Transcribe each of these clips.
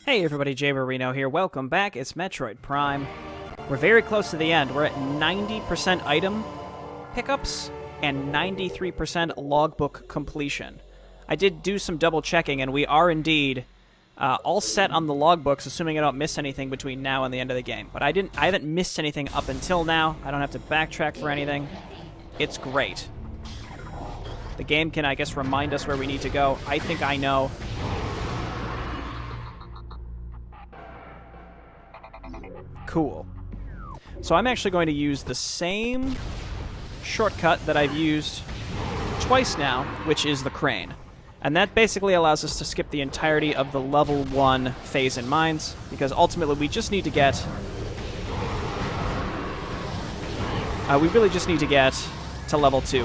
Hey everybody, Jay Marino here. Welcome back. It's Metroid Prime. We're very close to the end. We're at 90% item pickups and 93% logbook completion. I did do some double checking, and we are indeed all set on the logbooks, assuming I don't miss anything between now and the end of the game. But I haven't missed anything up until now. I don't have to backtrack for anything. It's great. The game can, I guess, remind us where we need to go. I think I know. Cool. So I'm actually going to use the same shortcut that I've used twice now, which is the crane. And that basically allows us to skip the entirety of the level 1 Phazon mines, because ultimately we just need to get... we really just need to get to level 2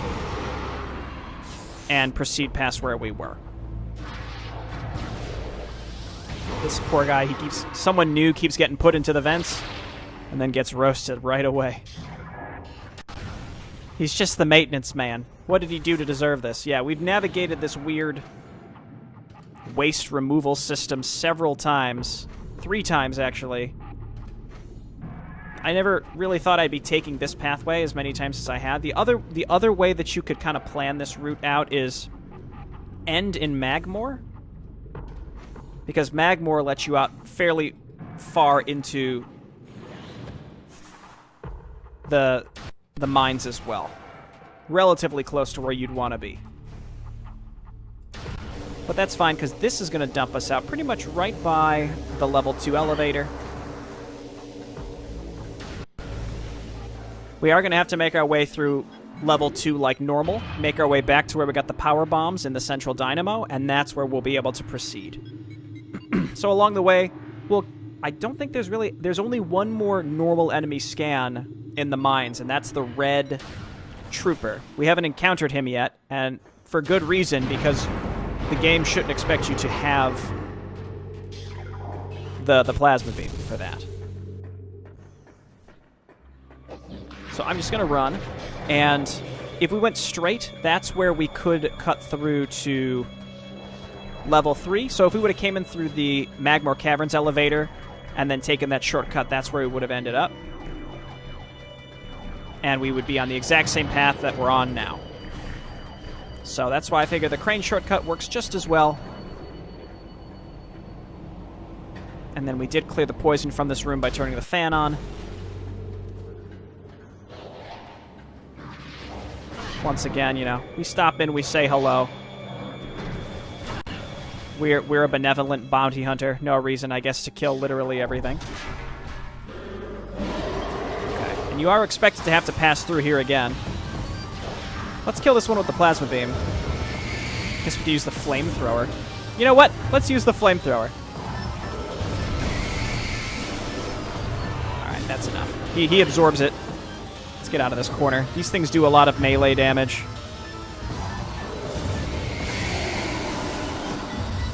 and proceed past where we were. This poor guy, someone new keeps getting put into the vents and then gets roasted right away. He's just the maintenance man. What did he do to deserve this? Yeah, we've navigated this weird waste removal system several times. 3 times, actually. I never really thought I'd be taking this pathway as many times as I had. The other way that you could kind of plan this route out is end in Magmore. Because Magmore lets you out fairly far into the mines as well. Relatively close to where you'd want to be. But that's fine, because this is going to dump us out pretty much right by the level 2 elevator. We are going to have to make our way through level 2 like normal, make our way back to where we got the power bombs in the central dynamo, and that's where we'll be able to proceed. So along the way, I don't think there's only one more normal enemy scan in the mines, and that's the red trooper. We haven't encountered him yet, and for good reason, because the game shouldn't expect you to have the plasma beam for that. So I'm just going to run, and if we went straight, that's where we could cut through to level 3. So if we would have came in through the Magmore Caverns elevator and then taken that shortcut, that's where we would have ended up. And we would be on the exact same path that we're on now. So that's why I figure the crane shortcut works just as well. And then we did clear the poison from this room by turning the fan on. Once again, you know, we stop in, we say hello. We're a benevolent bounty hunter. No reason, I guess, to kill literally everything. Okay. And you are expected to have to pass through here again. Let's kill this one with the plasma beam. Guess we could use the flamethrower. You know what? Let's use the flamethrower. Alright, that's enough. He absorbs it. Let's get out of this corner. These things do a lot of melee damage.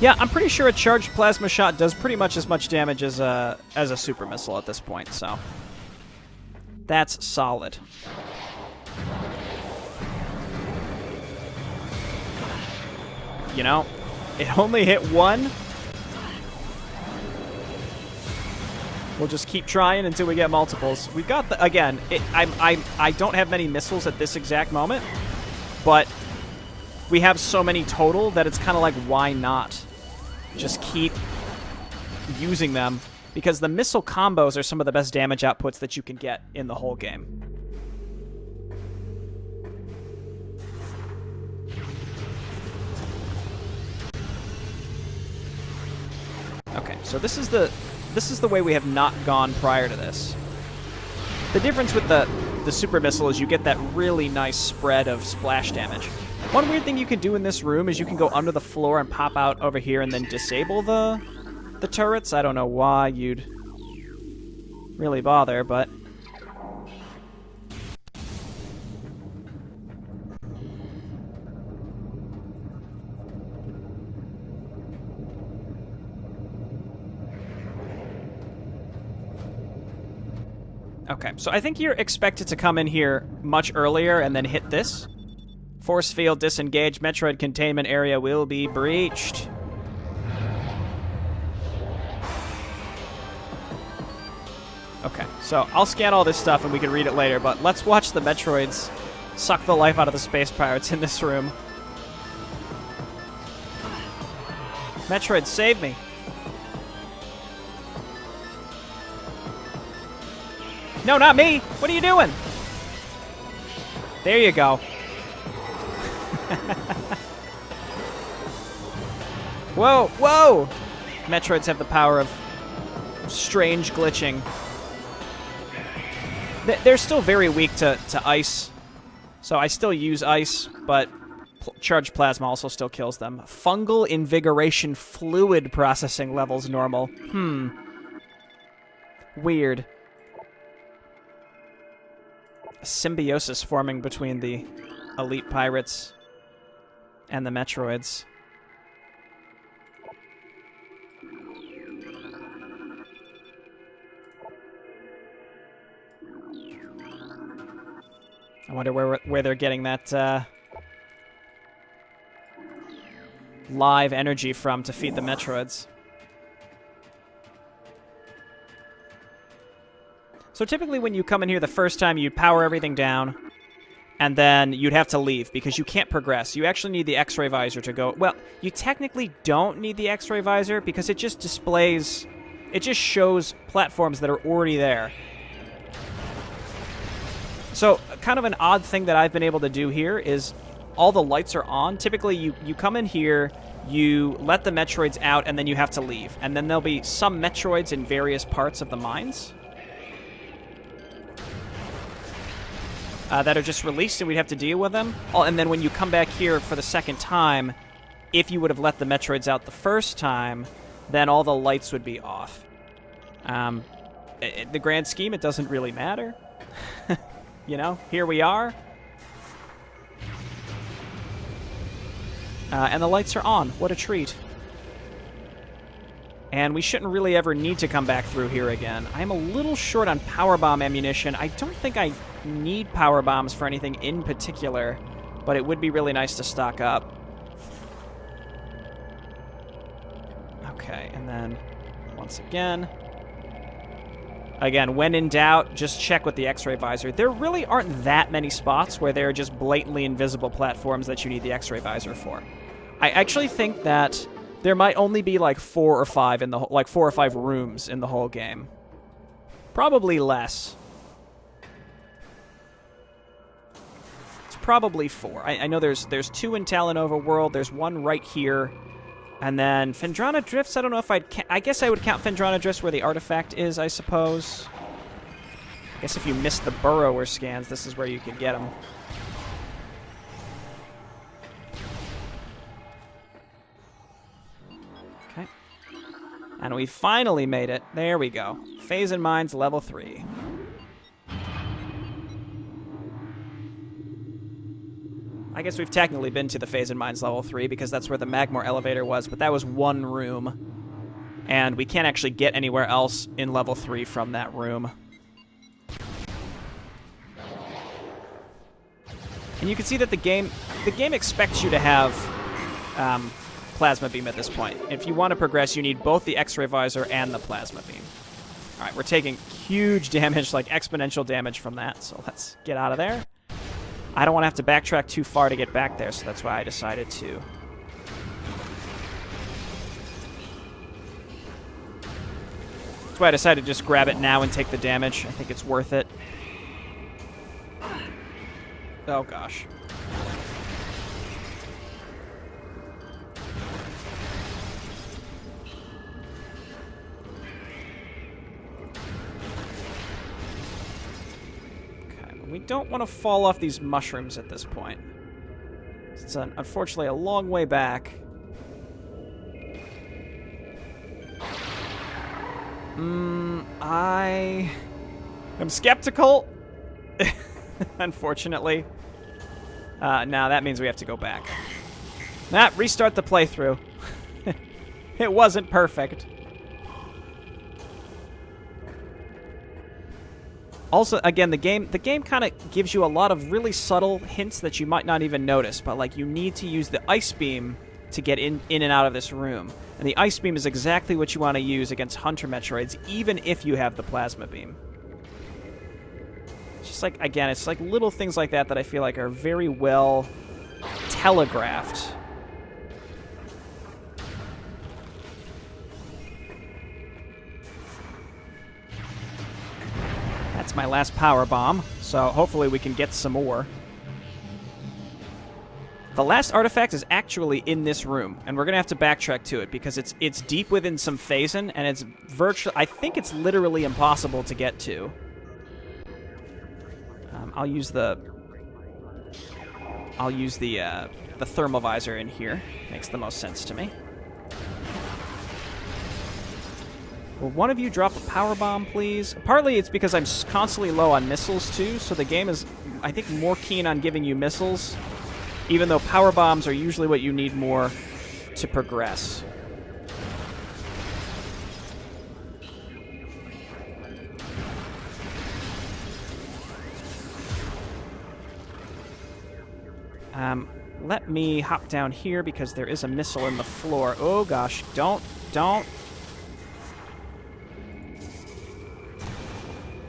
Yeah, I'm pretty sure a charged plasma shot does pretty much as much damage as a super missile at this point, so that's solid. You know, it only hit one. We'll just keep trying until we get multiples. We've got the again. I don't have many missiles at this exact moment, but we have so many total that it's kind of like, why not? Just keep using them, because the missile combos are some of the best damage outputs that you can get in the whole game. Okay, so this is the way we have not gone prior to this. The difference with the super missile is you get that really nice spread of splash damage. One weird thing you can do in this room is you can go under the floor and pop out over here and then disable the turrets. I don't know why you'd really bother, but... Okay, so I think you're expected to come in here much earlier and then hit this. Force field disengaged. Metroid containment area will be breached. Okay, so I'll scan all this stuff and we can read it later, but let's watch the Metroids suck the life out of the space pirates in this room. Metroid, save me. No, not me! What are you doing? There you go. Whoa, whoa! Metroids have the power of strange glitching. They're still very weak to ice, so I still use ice, but charged plasma also still kills them. Fungal invigoration fluid processing levels normal. Weird. A symbiosis forming between the elite pirates and the Metroids. I wonder where they're getting that live energy from to feed the Metroids. So typically when you come in here the first time, you'd power everything down, and then you'd have to leave because you can't progress. You actually need the X-ray visor to go... Well, you technically don't need the X-ray visor because it just displays... It just shows platforms that are already there. So, kind of an odd thing that I've been able to do here is all the lights are on. Typically, you come in here, you let the Metroids out, and then you have to leave. And then there'll be some Metroids in various parts of the mines that are just released, and we'd have to deal with them. And then when you come back here for the second time, if you would have let the Metroids out the first time, then all the lights would be off. In the grand scheme, it doesn't really matter. You know, here we are. And the lights are on. What a treat. And we shouldn't really ever need to come back through here again. I'm a little short on power bomb ammunition. I don't think I need power bombs for anything in particular, but it would be really nice to stock up. Okay, and then once again... Again, when in doubt, just check with the X-ray visor. There really aren't that many spots where there are just blatantly invisible platforms that you need the X-ray visor for. I actually think that there might only be like 4 or 5 in the 4 or 5 rooms in the whole game. Probably less. It's probably 4. I know there's 2 in Talanova World. There's 1 right here. And then Phendrana Drifts, I don't know if I guess I would count Phendrana Drifts where the artifact is, I suppose. I guess if you missed the burrower scans, this is where you could get them. Okay. And we finally made it. There we go. Phazon Mines level 3. I guess we've technically been to the Phazon Mines level 3 because that's where the Magmore elevator was, but that was 1 room. And we can't actually get anywhere else in level 3 from that room. And you can see that the game expects you to have Plasma Beam at this point. If you want to progress, you need both the X-ray visor and the Plasma Beam. Alright, we're taking huge damage, like exponential damage from that, so let's get out of there. I don't want to have to backtrack too far to get back there, so that's why I decided to. That's why I decided to just grab it now and take the damage. I think it's worth it. Oh, gosh. We don't want to fall off these mushrooms at this point. It's unfortunately a long way back. I am skeptical. Unfortunately. Now that means we have to go back. Restart the playthrough. It wasn't perfect. Also, again, the game kind of gives you a lot of really subtle hints that you might not even notice, but like you need to use the ice beam to get in and out of this room. And the ice beam is exactly what you want to use against Hunter Metroids, even if you have the plasma beam. It's just like, again, it's like little things like that that I feel like are very well telegraphed. That's my last power bomb, so hopefully we can get some more. The last artifact is actually in this room, and we're going to have to backtrack to it because it's deep within some Phazon, and it's I think it's literally impossible to get to. I'll use the thermal visor in here. Makes the most sense to me. Will one of you drop a power bomb, please? Partly it's because I'm constantly low on missiles, too, so the game is, I think, more keen on giving you missiles, even though power bombs are usually what you need more to progress. Let me hop down here because there is a missile in the floor. Oh, gosh. Don't.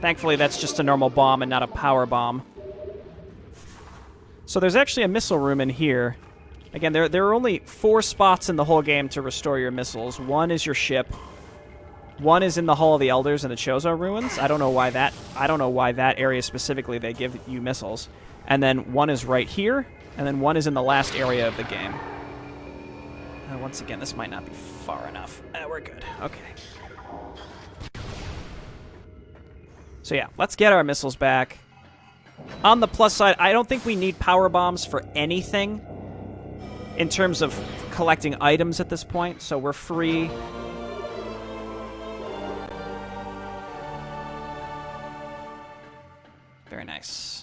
Thankfully, that's just a normal bomb and not a power bomb. So there's actually a missile room in here. Again, there are only 4 spots in the whole game to restore your missiles. One is your ship. One is in the Hall of the Elders in the Chozo ruins. I don't know why that area specifically they give you missiles. And then one is right here, and then one is in the last area of the game. Once again, this might not be far enough. We're good. Okay. So yeah, let's get our missiles back. On the plus side, I don't think we need power bombs for anything in terms of collecting items at this point, so we're free. Very nice.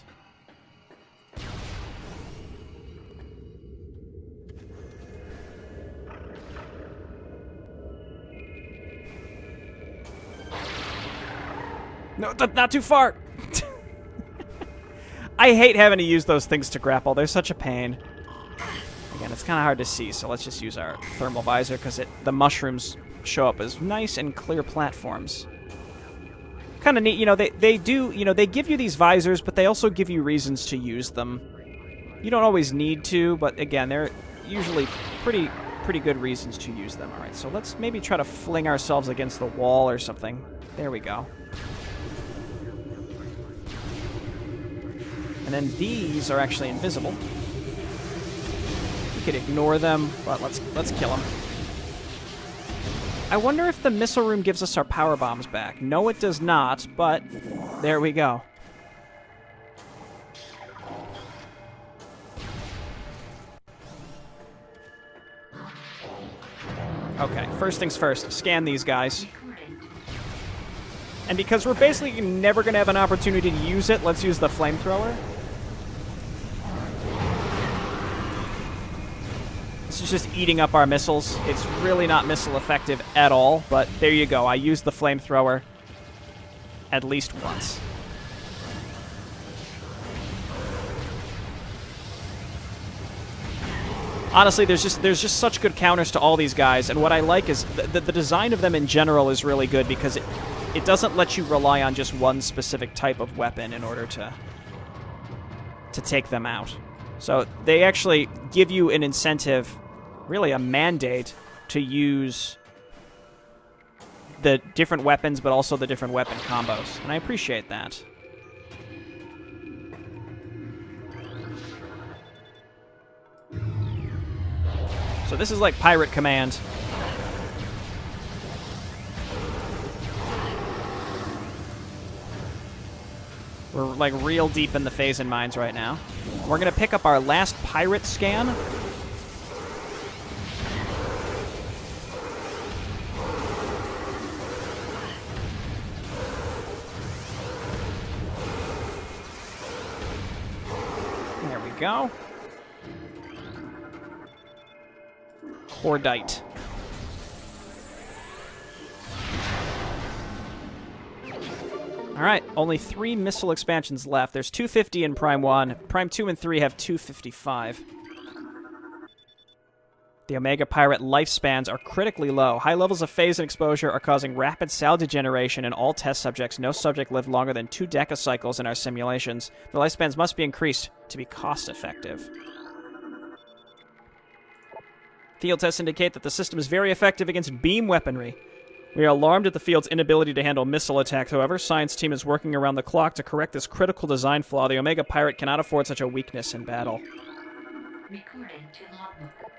No, not too far! I hate having to use those things to grapple. They're such a pain. Again, it's kind of hard to see, so let's just use our thermal visor because the mushrooms show up as nice and clear platforms. Kind of neat, you know, they do, you know, they give you these visors, but they also give you reasons to use them. You don't always need to, but again, they're usually pretty good reasons to use them. All right, so let's maybe try to fling ourselves against the wall or something. There we go. And then these are actually invisible. We could ignore them, but let's kill them. I wonder if the missile room gives us our power bombs back. No, it does not, but there we go. Okay, first things first, scan these guys. And because we're basically never going to have an opportunity to use it, let's use the flamethrower. This is just eating up our missiles. It's really not missile effective at all, but there you go. I used the flamethrower at least once. Honestly, there's just such good counters to all these guys, and what I like is the design of them in general is really good because it doesn't let you rely on just one specific type of weapon in order to take them out. So they actually give you an incentive, really a mandate, to use the different weapons, but also the different weapon combos, and I appreciate that. So this is like Pirate Command. We're like real deep in the Phazon mines right now. We're going to pick up our last pirate scan. There we go. Hordite. Alright, only 3 missile expansions left. There's 250 in Prime 1. Prime 2 and 3 have 255. The Omega Pirate lifespans are critically low. High levels of phase and exposure are causing rapid cell degeneration in all test subjects. No subject lived longer than 2 decacycles in our simulations. The lifespans must be increased to be cost-effective. Field tests indicate that the system is very effective against beam weaponry. We are alarmed at the field's inability to handle missile attacks. However, science team is working around the clock to correct this critical design flaw. The Omega Pirate cannot afford such a weakness in battle. Recording to Logbook.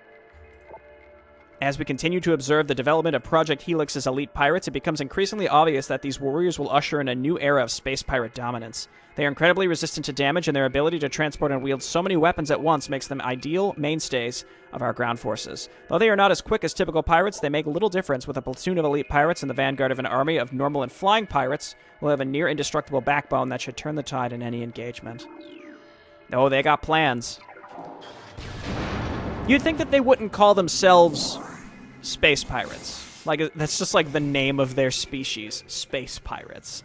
As we continue to observe the development of Project Helix's elite pirates, it becomes increasingly obvious that these warriors will usher in a new era of space pirate dominance. They are incredibly resistant to damage, and their ability to transport and wield so many weapons at once makes them ideal mainstays of our ground forces. Though they are not as quick as typical pirates, they make little difference. With a platoon of elite pirates in the vanguard of an army of normal and flying pirates, we'll have a near indestructible backbone that should turn the tide in any engagement. Oh, they got plans. You'd think that they wouldn't call themselves space pirates. Like, that's just like the name of their species. Space pirates.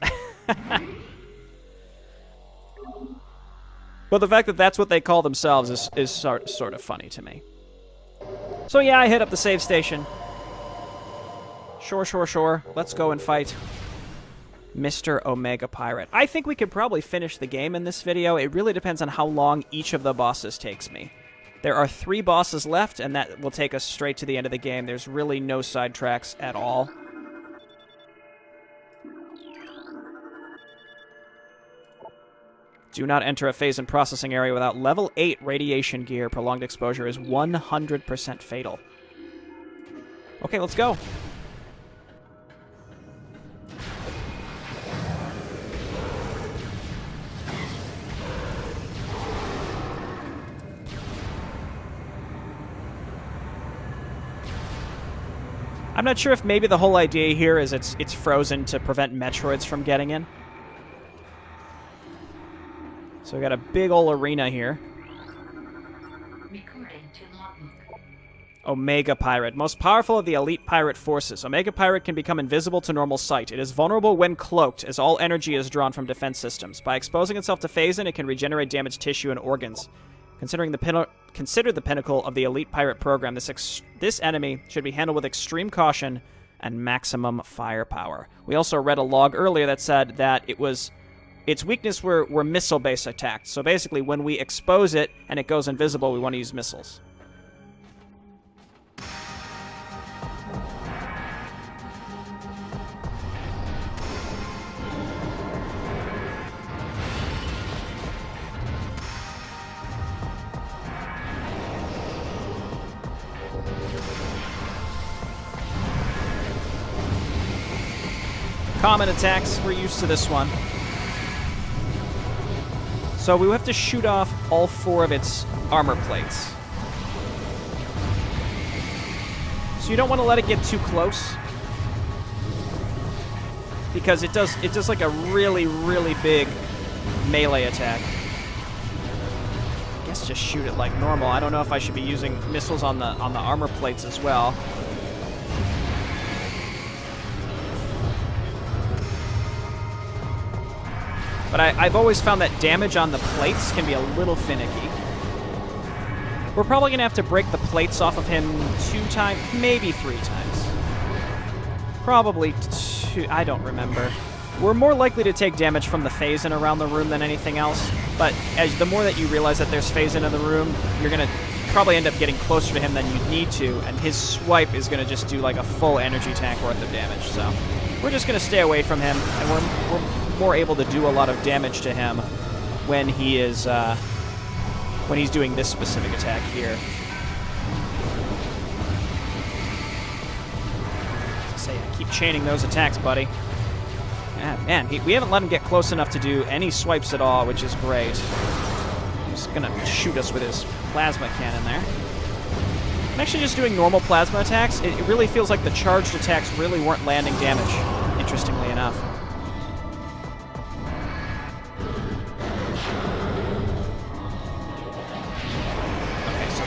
But the fact that that's what they call themselves is sort of funny to me. So yeah, I hit up the save station. Sure. Let's go and fight Mr. Omega Pirate. I think we could probably finish the game in this video. It really depends on how long each of the bosses takes me. There are 3 bosses left, and that will take us straight to the end of the game. There's really no sidetracks at all. Do not enter a phase and processing area without level 8 radiation gear. Prolonged exposure is 100% fatal. Okay, let's go. I'm not sure if maybe the whole idea here is it's frozen to prevent Metroids from getting in. So we got a big ol' arena here. Recording to Logbook. Omega Pirate. Most powerful of the elite pirate forces. Omega Pirate can become invisible to normal sight. It is vulnerable when cloaked, as all energy is drawn from defense systems. By exposing itself to Phazon, it can regenerate damaged tissue and organs. Consider the pinnacle of the elite pirate program. This enemy should be handled with extreme caution and maximum firepower. We also read a log earlier that said that its weakness were missile-based attacks. So basically, when we expose it and it goes invisible, we want to use missiles. Common attacks, we're used to this one. So we have to shoot off all 4 of its armor plates. So you don't want to let it get too close, because it does like a really, really big melee attack. I guess just shoot it like normal. I don't know if I should be using missiles on the armor plates as well. But I've always found that damage on the plates can be a little finicky. We're probably going to have to break the plates off of him 2 times, maybe 3 times. Probably 2, I don't remember. We're more likely to take damage from the Phazon around the room than anything else, but the more that you realize that there's Phazon in the room, you're going to probably end up getting closer to him than you need to, and his swipe is going to just do like a full energy tank worth of damage, so we're just going to stay away from him, and we're more able to do a lot of damage to him when he's doing this specific attack here. Say, keep chaining those attacks, buddy. Yeah, man, we haven't let him get close enough to do any swipes at all, which is great. He's gonna shoot us with his plasma cannon there. I'm actually just doing normal plasma attacks. It really feels like the charged attacks really weren't landing damage, interestingly enough.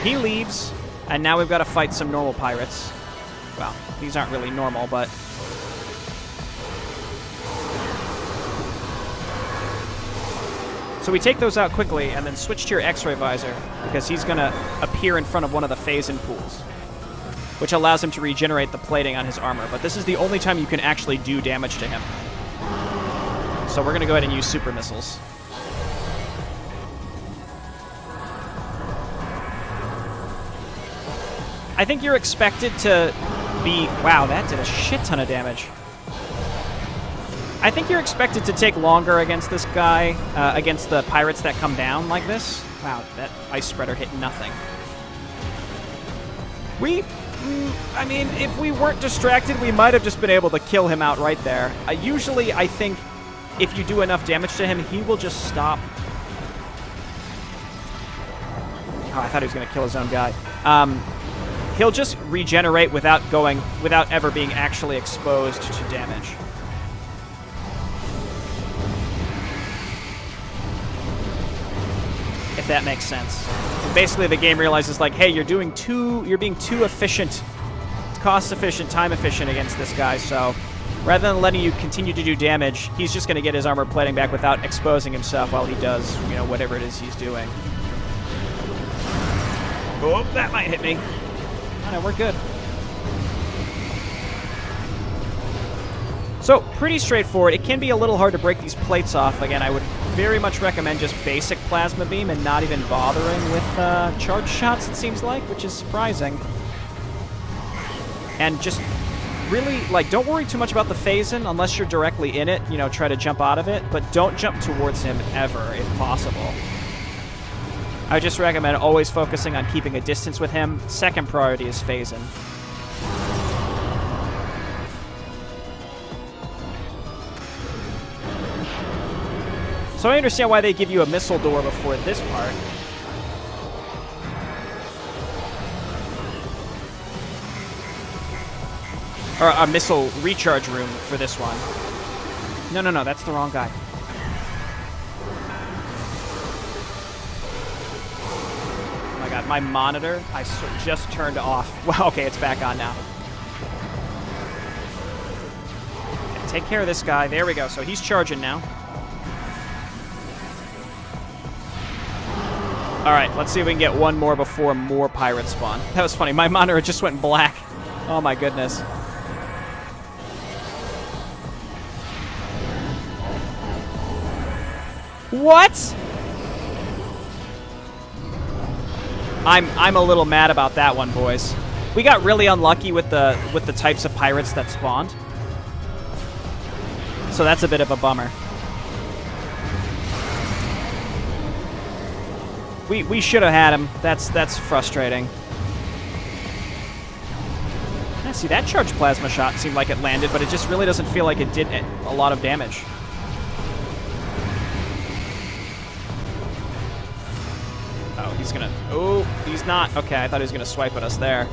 He leaves, and now we've got to fight some normal pirates. Well, these aren't really normal, but... So we take those out quickly, and then switch to your X-ray visor, because he's going to appear in front of one of the Phazon pools. which allows him to regenerate the plating on his armor. But this is the only time you can actually do damage to him. So we're going to go ahead and use super missiles. I think you're expected to be... Wow, that did a shit ton of damage. I think you're expected to take longer against this guy, against the pirates that come down like this. Wow, that ice spreader hit nothing. I mean, if we weren't distracted, we might have just been able to kill him outright there. Usually, I think if you do enough damage to him, he will just stop. Oh, I thought he was going to kill his own guy. He'll just regenerate without ever being actually exposed to damage. If that makes sense. And basically, the game realizes, like, hey, you're being too efficient, cost efficient, time efficient against this guy. So, rather than letting you continue to do damage, he's just going to get his armor plating back without exposing himself while he does, whatever it is he's doing. Oh, that might hit me. Oh, no, we're good. So, pretty straightforward. It can be a little hard to break these plates off. Again, I would very much recommend just basic plasma beam and not even bothering with charge shots, it seems like, which is surprising. And just really, don't worry too much about the Phazon unless you're directly in it. Try to jump out of it, but don't jump towards him ever, if possible. I just recommend always focusing on keeping a distance with him. Second priority is Phazon. So I understand why they give you a missile door before this part. Or a missile recharge room for this one. No, that's the wrong guy. Oh my god, my monitor, I just turned off. Well, okay, it's back on now. Okay, take care of this guy. There we go. So he's charging now. Alright, let's see if we can get one more before more pirates spawn. That was funny. My monitor just went black. Oh my goodness. What? I'm a little mad about that one, boys. We got really unlucky with the types of pirates that spawned. So that's a bit of a bummer. We should have had him. That's frustrating. I see that charged plasma shot seemed like it landed, but it just really doesn't feel like it did a lot of damage. Oh, he's gonna... Oh, he's not. Okay, I thought he was gonna swipe at us there.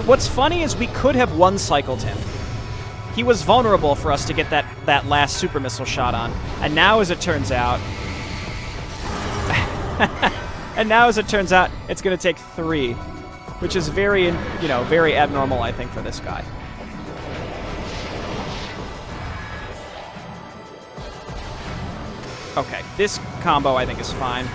What's funny is we could have one-cycled him. He was vulnerable for us to get that last super missile shot on. And now, as it turns out... it's going to take 3. Which is very, very abnormal, I think, for this guy. Okay, this combo, I think, is fine.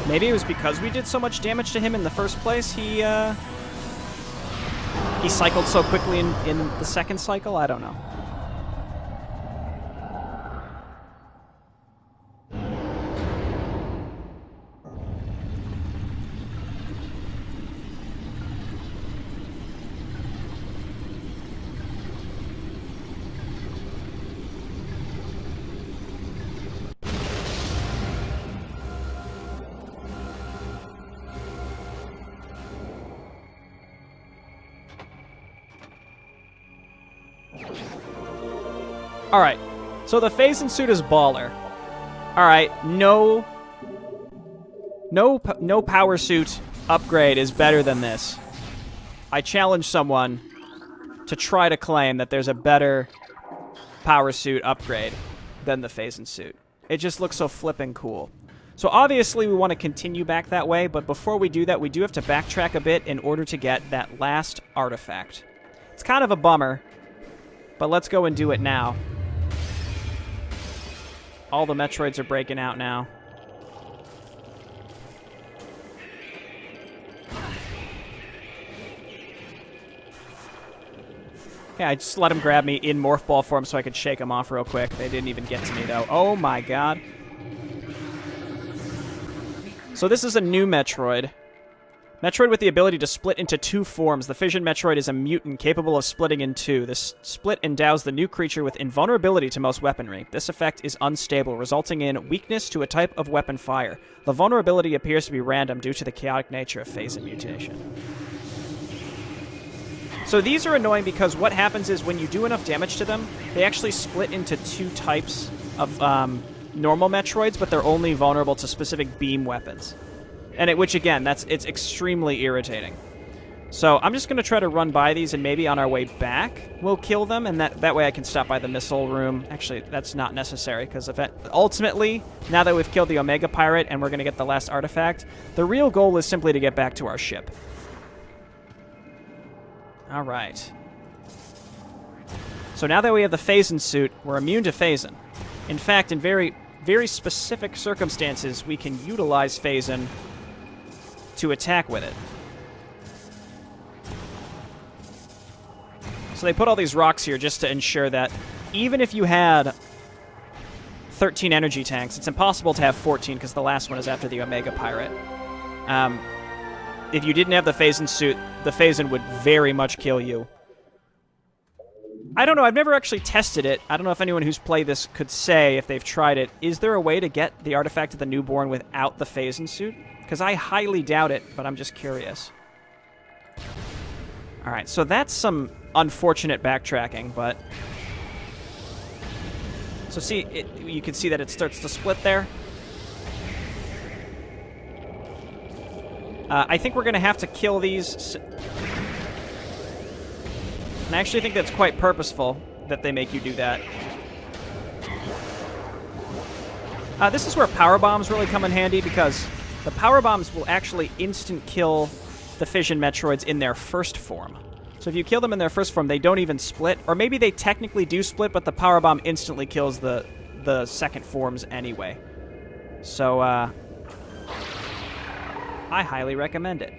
Maybe it was because we did so much damage to him in the first place, he cycled so quickly in the second cycle? I don't know. Alright, so the Phazon Suit is baller. Alright, no power suit upgrade is better than this. I challenge someone to try to claim that there's a better power suit upgrade than the Phazon Suit. It just looks so flippin' cool. So obviously we want to continue back that way, but before we do that, we do have to backtrack a bit in order to get that last artifact. It's kind of a bummer, but let's go and do it now. All the Metroids are breaking out now. Yeah, I just let him grab me in Morph Ball form so I could shake him off real quick. They didn't even get to me, though. Oh my god. So this is a new Metroid. Metroid with the ability to split into two forms. The Fission Metroid is a mutant capable of splitting in two. This split endows the new creature with invulnerability to most weaponry. This effect is unstable, resulting in weakness to a type of weapon fire. The vulnerability appears to be random due to the chaotic nature of Phazon mutation. So these are annoying because what happens is when you do enough damage to them, they actually split into two types of normal Metroids, but they're only vulnerable to specific beam weapons. And which again, it's extremely irritating. So I'm just going to try to run by these, and maybe on our way back we'll kill them, and that way I can stop by the missile room. Actually, that's not necessary, because ultimately, now that we've killed the Omega Pirate and we're going to get the last artifact, the real goal is simply to get back to our ship. Alright. So now that we have the Phazon Suit, we're immune to Phazon. In fact, in very, very specific circumstances, we can utilize Phazon to attack with it. So they put all these rocks here just to ensure that even if you had 13 energy tanks, it's impossible to have 14 because the last one is after the Omega Pirate. If you didn't have the Phazon Suit, the Phazon would very much kill you. I don't know, I've never actually tested it. I don't know if anyone who's played this could say if they've tried it. Is there a way to get the Artifact of the Newborn without the Phazon Suit? Because I highly doubt it, but I'm just curious. Alright, so that's some unfortunate backtracking, but... So see, you can see that it starts to split there. I think we're going to have to kill these... And I actually think that's quite purposeful that they make you do that. This is where power bombs really come in handy, because the power bombs will actually instant kill the Fission Metroids in their first form. So if you kill them in their first form, they don't even split. Or maybe they technically do split, but the power bomb instantly kills the second forms anyway. So, I highly recommend it.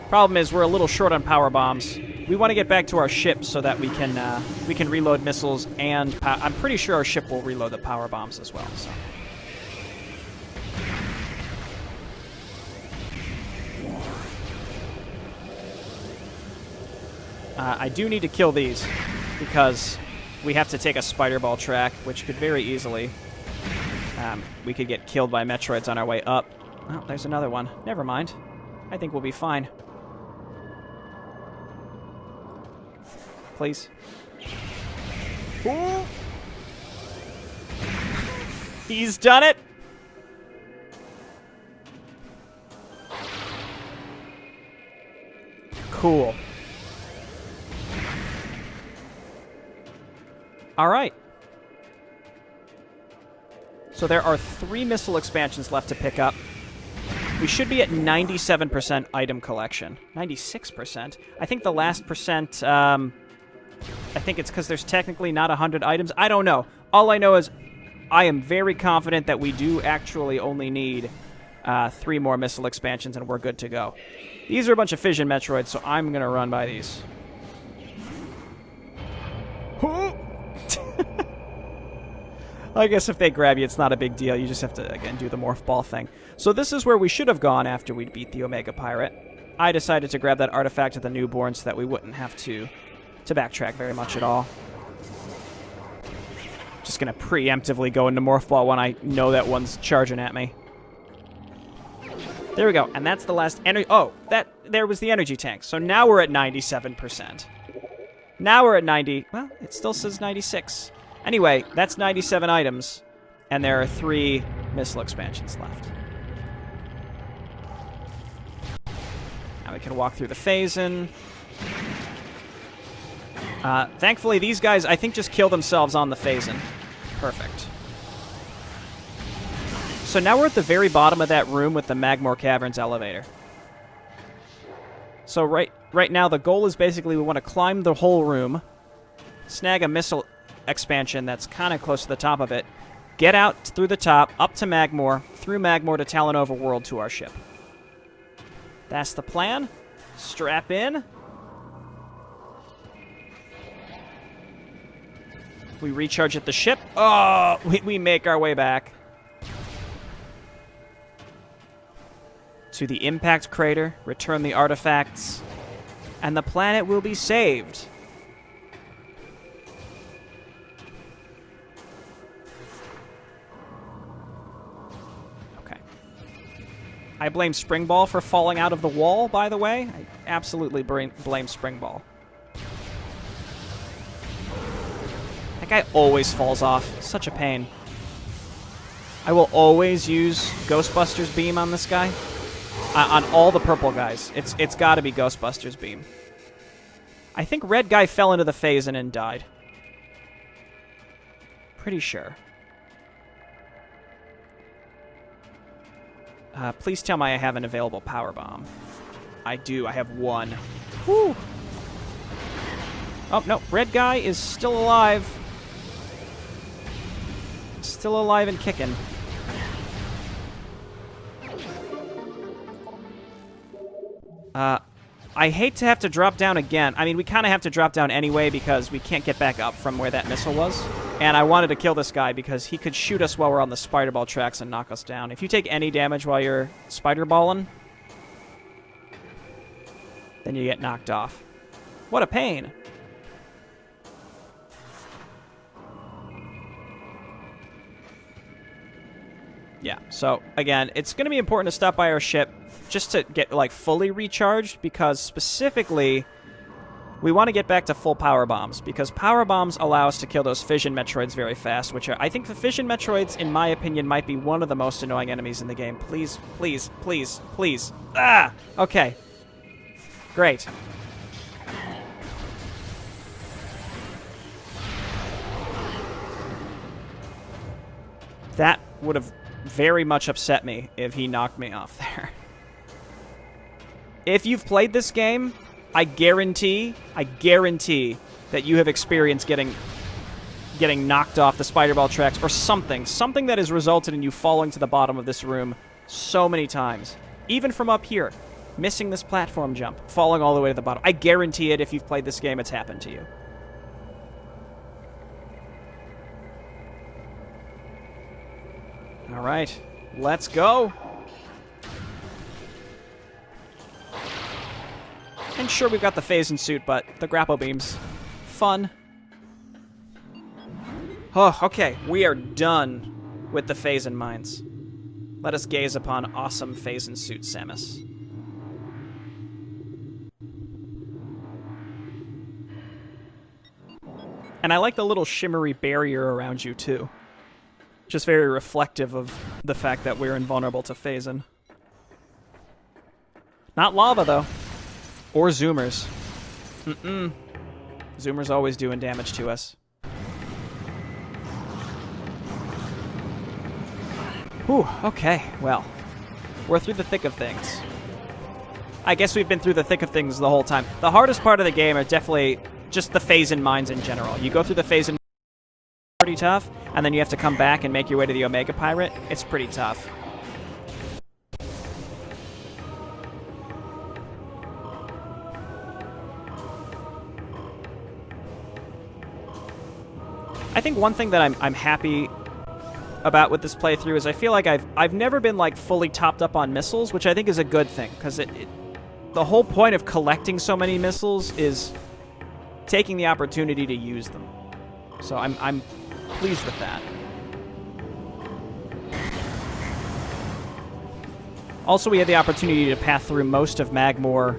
Problem is, we're a little short on power bombs. We want to get back to our ship so that we can reload missiles, and I'm pretty sure our ship will reload the power bombs as well. So. I do need to kill these because we have to take a spider ball track, which could very easily we could get killed by Metroids on our way up. Oh, there's another one. Never mind. I think we'll be fine. Please. Ooh. He's done it! Cool. Alright. So there are 3 missile expansions left to pick up. We should be at 97% item collection. 96%? I think the last percent, I think it's because there's technically not 100 items. I don't know. All I know is I am very confident that we do actually only need 3 more missile expansions and we're good to go. These are a bunch of Fission Metroids, so I'm going to run by these. I guess if they grab you, it's not a big deal. You just have to, again, do the morph ball thing. So this is where we should have gone after we beat the Omega Pirate. I decided to grab that artifact of the newborn so that we wouldn't have to backtrack very much at all. Just going to preemptively go into morph ball when I know that one's charging at me. There we go. And that's the last energy. Oh, there was the energy tank. So now we're at 97%. Now we're at 90. Well, it still says 96. Anyway, that's 97 items, and there are 3 missile expansions left. Now we can walk through the Phazon. Thankfully, these guys, I think, just kill themselves on the Phazon. Perfect. So now we're at the very bottom of that room with the Magmore Caverns elevator. So right now the goal is basically we want to climb the whole room, snag a missile expansion that's kind of close to the top of it, get out through the top, up to Magmore, through Magmore to Talonova World to our ship. That's the plan. Strap in. We recharge at the ship. Oh, we make our way back to the impact crater, return the artifacts, and the planet will be saved. Okay. I blame Springball for falling out of the wall, by the way. I absolutely blame Springball. That guy always falls off. Such a pain. I will always use Ghostbusters Beam on this guy. On all the purple guys. It's got to be Ghostbusters Beam. I think red guy fell into the Phazon and died. Pretty sure. Please tell me I have an available power bomb. I do. I have one. Woo! Oh, no. Red guy is still alive. Still alive and kicking. I hate to have to drop down again. I mean, we kind of have to drop down anyway because we can't get back up from where that missile was. And I wanted to kill this guy because he could shoot us while we're on the spider ball tracks and knock us down. If you take any damage while you're spider balling, then you get knocked off. What a pain. Yeah, so again, it's going to be important to stop by our ship just to get like fully recharged because specifically we want to get back to full power bombs because power bombs allow us to kill those fission Metroids very fast, which are, I think the fission Metroids, in my opinion, might be one of the most annoying enemies in the game. Please, please, please, please. Ah! Okay. Great. That would have very much upset me if he knocked me off there. If you've played this game, I guarantee that you have experienced getting knocked off the spider ball tracks or something that has resulted in you falling to the bottom of this room so many times. Even from up here, missing this platform jump, falling all the way to the bottom. I guarantee it if you've played this game, it's happened to you. All right, let's go. And sure, we've got the Phazon Suit, but the grapple beams, fun. Oh, okay, we are done with the Phazon mines. Let us gaze upon awesome Phazon Suit, Samus. And I like the little shimmery barrier around you, too. Just very reflective of the fact that we're invulnerable to Phazon. Not lava, though. Or Zoomers. Mm-mm. Zoomers always doing damage to us. Whew, okay, well. We're through the thick of things. I guess we've been through the thick of things the whole time. The hardest part of the game are definitely just the Phazon mines in general. You go through the Phazon pretty tough, and then you have to come back and make your way to the Omega Pirate. It's pretty tough. I think one thing that I'm happy about with this playthrough is I feel like I've never been like fully topped up on missiles, which I think is a good thing because the whole point of collecting so many missiles is taking the opportunity to use them. So I'm pleased with that. Also, we had the opportunity to pass through most of Magmore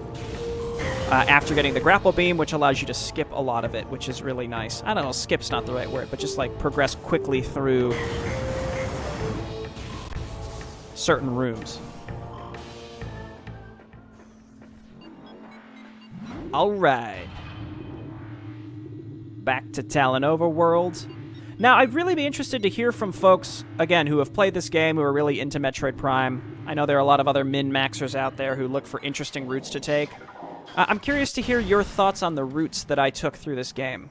after getting the grapple beam, which allows you to skip a lot of it, which is really nice. I don't know, skip's not the right word, but just like progress quickly through certain rooms. All right. Back to Talonova World. Now, I'd really be interested to hear from folks, again, who have played this game, who are really into Metroid Prime. I know there are a lot of other min-maxers out there who look for interesting routes to take. I'm curious to hear your thoughts on the routes that I took through this game.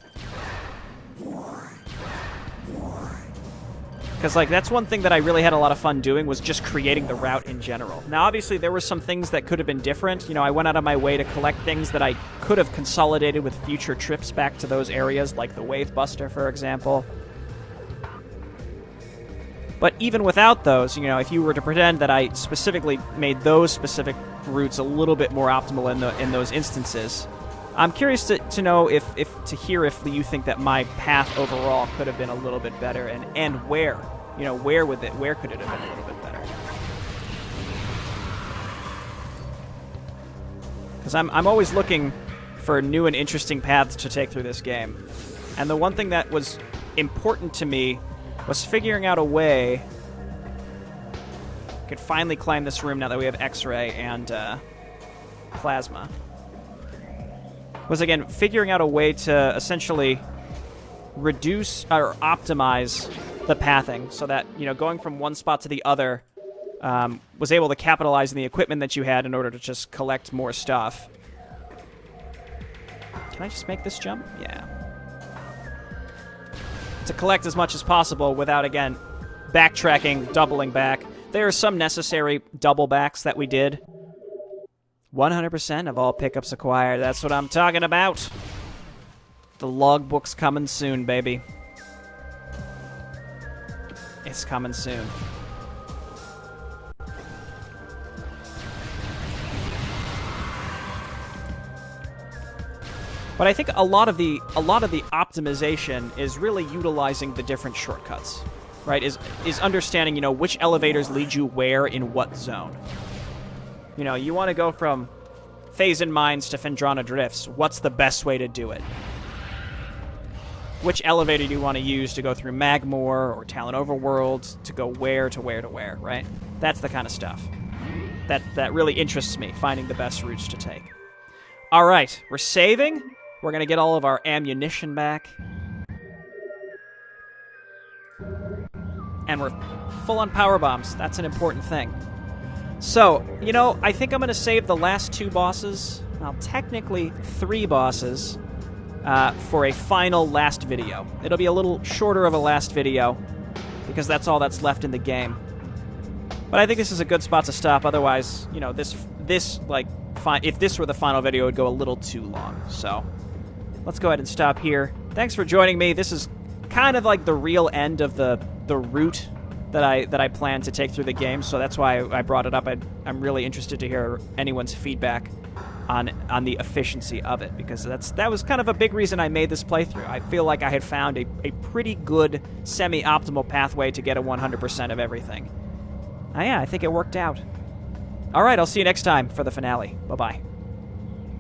Because, like, that's one thing that I really had a lot of fun doing, was just creating the route in general. Now, obviously, there were some things that could have been different. You know, I went out of my way to collect things that I could have consolidated with future trips back to those areas, like the Wave Buster, for example. But even without those, you know, if you were to pretend that I specifically made those specific routes a little bit more optimal in those instances, I'm curious to know if you think that my path overall could have been a little bit better, and where, you know, where could it have been a little bit better? Because I'm always looking for new and interesting paths to take through this game, and the one thing that was important to me was figuring out a way I could finally climb this room now that we have X-ray and Plasma. Was, again, figuring out a way to essentially reduce or optimize the pathing so that, you know, going from one spot to the other was able to capitalize on the equipment that you had in order to just collect more stuff. Can I just make this jump? Yeah. To collect as much as possible without, again, backtracking, doubling back. There are some necessary double backs that we did. 100% of all pickups acquired. That's what I'm talking about. The logbook's coming soon, baby. It's coming soon. But I think a lot of the optimization is really utilizing the different shortcuts, right? Is understanding, you know, which elevators lead you where in what zone. You know, you want to go from Phazon Mines to Phendrana Drifts. What's the best way to do it? Which elevator do you want to use to go through Magmore or Talon Overworld to go where to where to where, right? That's the kind of stuff that really interests me, finding the best routes to take. All right, we're saving. We're going to get all of our ammunition back. And we're full on power bombs. That's an important thing. So, you know, I think I'm going to save the last two bosses, well, technically 3 bosses, for a final last video. It'll be a little shorter of a last video, because that's all that's left in the game. But I think this is a good spot to stop. Otherwise, you know, if this were the final video, it would go a little too long. So, let's go ahead and stop here. Thanks for joining me. This is kind of like the real end of the route that I plan to take through the game, so that's why I brought it up. I'm really interested to hear anyone's feedback on the efficiency of it, because that was kind of a big reason I made this playthrough. I feel like I had found a pretty good semi-optimal pathway to get a 100% of everything. Yeah, I think it worked out. All right, I'll see you next time for the finale. Bye-bye.